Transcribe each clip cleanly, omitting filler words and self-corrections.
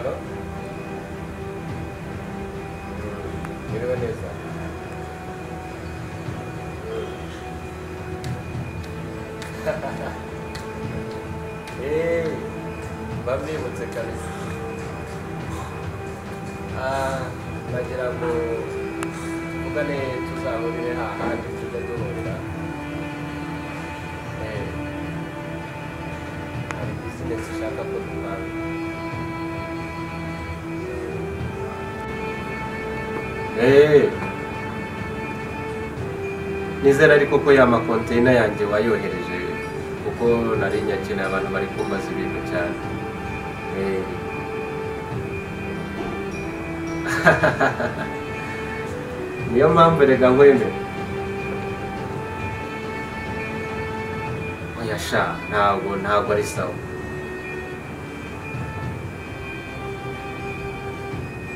Alo? Mwiriwe neza. Bamwibutse kabisa. Nagira ngo tuvugane tuzahurire hahandi tujya duhurira. Hari business ushaka ko dupanga. Nizera ariko ko ya makonteyina yanjye wayohereje kuko nari nyakeneye abantu bari kumbaza ibintu cyane. Niyo mpamvu rega nkwemera. Oya sha ntabwo ari sawa.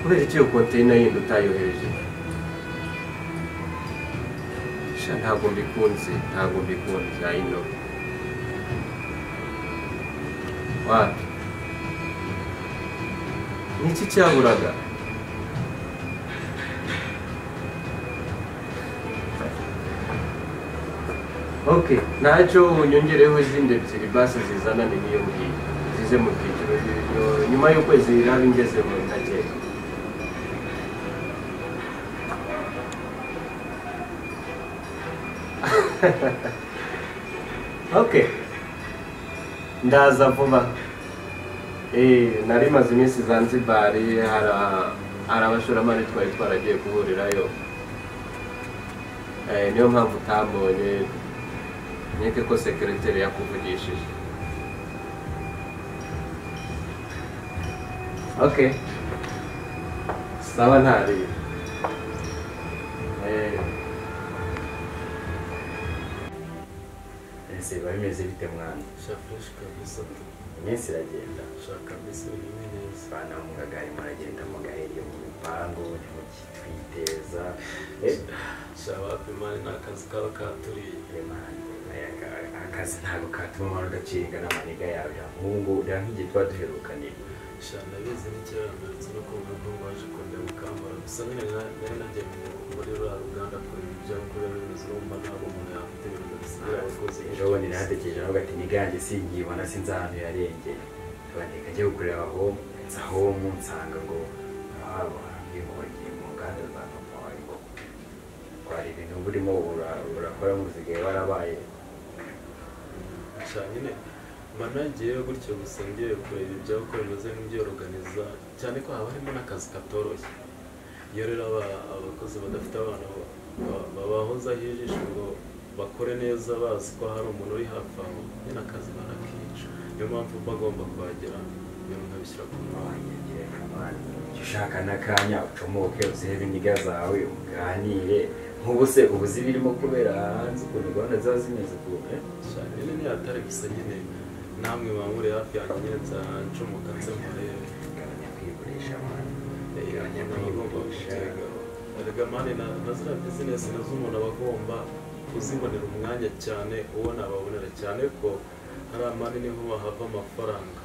Kubera iki iyo konteyina yindi utayohereje? Sha ntabwo mbikunze I know. Wapi? Niki cyaburaga? Okay, ntacyo unyongereho izindi ebyiri basi zizana n'iyo ngiyo zize mu byiciro nyuma y'ukwezi rirabi ngeze mu ndakeka. Okay, ndaza vuba. Nari maze iminsi Zanzibar, hari abashoramari twari twaragiye kuhurirayo. Niyo mpamvu utambonye. Nyeke ko sekreteri yakuvugishije. Okay. Sawa ntari. Ese bameze bite mwana? Shafresh kabisa. Iminsi iragenda. Shaka kabisa ibintu neza. Bana mu gagari maragenda mu gaheri mu bipango mu kitwiteza. Shawapi mani nakazi kawa katuriye mani. Akazi ntago katuma abantu gacinga n'amaniga yawe y'ahungu rya nk'igihe twa duherukanye. Shana bize n'icyarambere no kumva ko waje kundeba mukambara gusa nyine nari nagiye muri Rwanda kuri ibyo kuri remezo rumba nabo umuntu yafite ibintu bisigaye abakozi. Ejo bundi natekereje naho gati niganje singibona sinzi ahantu yarengeye. Bandika njye gukorera aho nsanga ngo bagiye mu nganda za papa wawe ngo kwari ibintu burimo urakora muzigaye warabaye. Nyine managiye gutyo gusa ngiye kureba ibyo uko bimeze nk'ibyorganiza cyane ko haba harimo n'akazi katoroshye. Iyo rero abakozi badafite abana babahoza hijisho ngo bakore neza bazi ko hari umuntu uri hafi aho nyine akazi barakica. Niyo mpamvu bagomba kuhagera ibintu nkabishyira ku mwanya. Ushaka n'akanya ucomoke uzirebe indiga zawe uganire nk'ubuse ubuzi birimo kubera hanze ukuntu gahunda ziba zimeze kubona. Nyine ni atari gusa nyine namwe bamuri hafi yanjye nyine nzacomoka nze murebe. Gabanya kwigurisha mwana. Erega mani na ziriya bizinesi nazo umuntu aba agomba kuzibonera umwanya cyane ubona ababonera cyane ko hari amani niho bahava amafaranga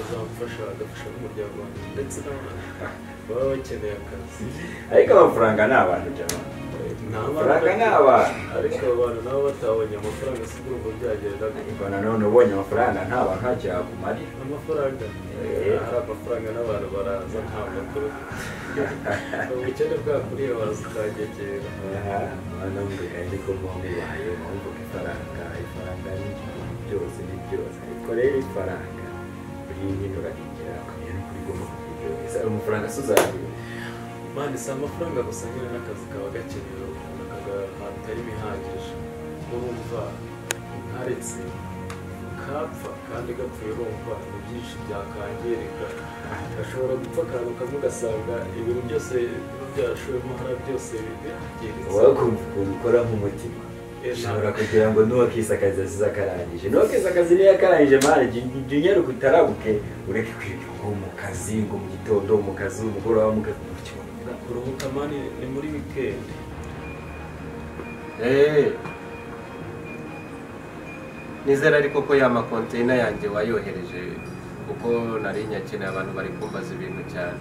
azamufasha agafasha n'umuryango wanjye ndetse n'abana baba bakeneye akazi. Ariko amafaranga ni abantu jamani. Amafaranga ni abantu. Ariko abantu nabo batabonye amafaranga si urumva byagenda. Ariko nanone ubonye amafaranga nta bantu ntacyo yakumarira. Amafaranga hari amafaranga n'abantu baraza ntabwo kuri ubukene bwakuriye waza ukagegera. Mwana w'umugabo ariko mubaye mpamvu ifaranga ni byose ariko rero ifaranga nyine urahindura kumenya kuri gomba kugira amafaranga suzariye mani si amafaranga gusa nyine n'akazi kaba gakenewe hatari bihagije urumva ntaretse kapfa kandi gapfuye urumva ni byinshi byakangirika gashobora gupfa akantu kamwe ugasanga ibintu byose byarashoyemo hariya byose byangiritse. Wakumva ukuntu ukora nk'umutima ushobora kugira ngo n'uwakisakaza asize akarangije n'uwakisakaza niyo yakarangije mani jya unyaruka utarabuke ureke kwiga ngo mu kazi ngo mu gitondo mu kazi umugoroba mu kazi kuruhuka mani ni muri weekend. Nizera ariko ko ya makonteyina yanjye wayohereje kuko nari nyakeneye abantu bari kumbaza ibintu cyane.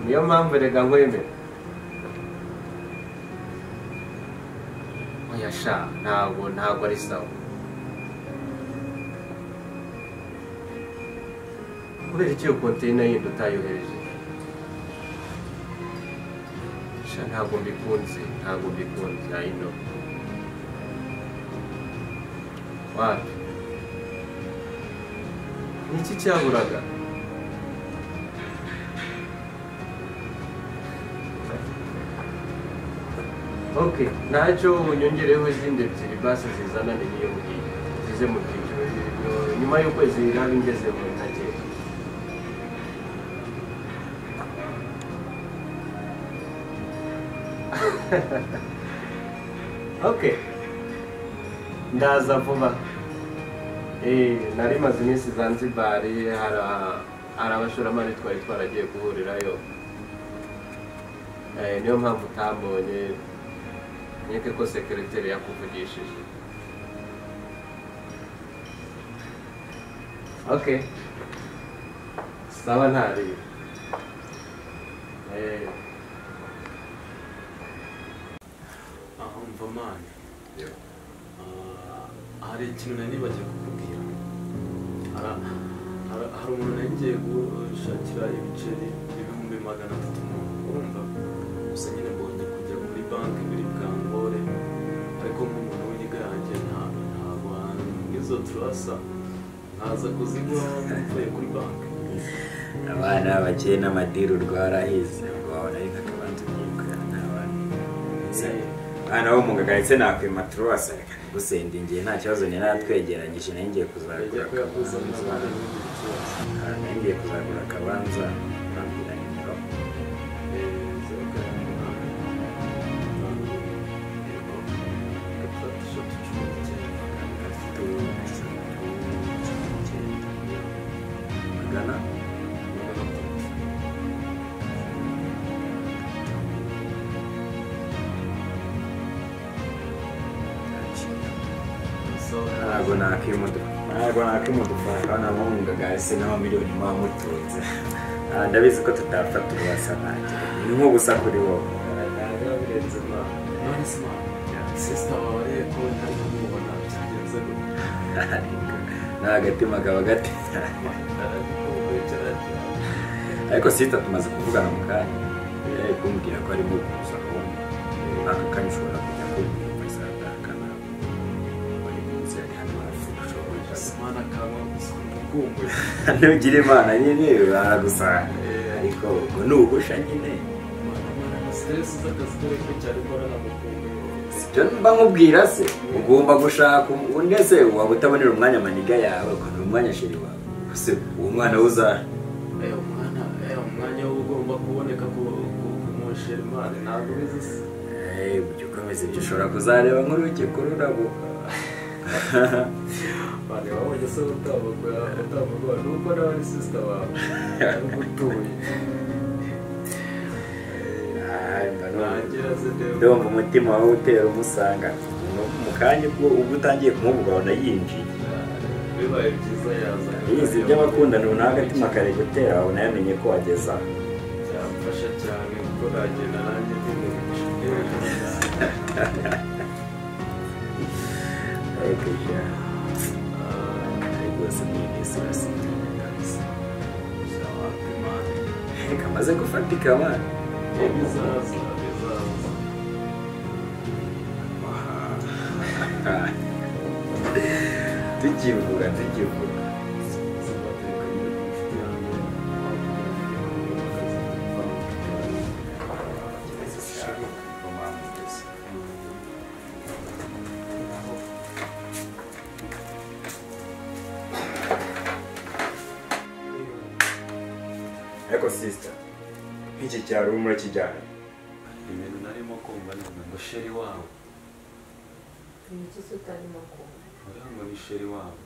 Niyo mpamvu rega nkwemera. Oya sha, ntabwo ari sawa. Kubera iki iyo container yindi utayohereje? Sha ntabwo mbikunze, I know. Wapi? Niki cyaburaga? Okay, ntacyo unyongereho izindi ebyiri basi zizana n'iyo ngiyo. Zize mu byiciro nyuma y'ukwezi nari ngeze mu ntage. Okay. Ndaza vuba. Nari maze iminsi Zanzibar, hari abashoramari twari twaragiye guhurirayo. Niyo mpamvu utambonye. Nyeke ko sekreteri yakuvugishije. Okay. Sawa ntari. Umva mani. Hari ikintu nanibagiye kukubwira. Hari umuntu nagiye gushakira ibiceri 300,000 urumva. Gusa nyine mbonye kujya muri banki biri bwangore, ariko nk'umuntu w'iga yanjye ntabwo n'izo turasa nkaza kuzigura mvuye kuri banki. Abana bakeye n'amadiru rwarahize wabona ari nk'akabanza ugiye kuyana abana. Abana bo mu ngagaritse nakwima turasa reka gusenda ingiye nta kibazo ni natwegeranyije ngiye kuzagura akabanza. Ngiye kuzagura akabanza nabwira nimero. Ntabwo nakimudufa kana munga gase na miliyoni mutunze. Ndabizi ko tutafata urwasa nanjye. Ni nko gusa kuri wowe. Birenze ma. None se ma. Sister wawe ko ntari kumubona cyagenze gute? N'agatima kaba gati. Ariko sister tumaze kuvugana mu kanya. Kumbwira ko ari mu kuza ko aka kanyishora kujya ku Masanga. Mana kawa kumwe. Ntugire Imana nyine baragusanga. Ariko nuhusha nyine. Stress z'akazi ko cyari korana mu kumwe. Sibyo mba nkubwira se ugomba gushaka undese waba utabonera umwanya maniga yawe kandi umwanya sheri wawe. Se uwo mwana uza umwanya ugomba kuboneka ku musheri Imana ntabwo bizi. Buryo komeze ibyo ushobora kuzareba nk'uruke kururabo. Bane wabonye se utabagwa nuko nawe ni sister wawe ugutuye. Ndumva umutima wawe utera umusanga mu kanya ubwo utangiye kumuvuga ubona yinjiye. Bibaye byiza yaza. Yizi by'abakundana n'agatima kare gutera abona yamenye ko wageza. Cyamfasha cyane kuko nagenda nanjye ndimugisha. Kamaze gufatika abana bizaza tukivuga Eko sister, iki cyaro umura kijyana. Ibintu narimo kumva ngo sheri wawe. Ni iki utarimo kumva? Ngo ni sheri wawe.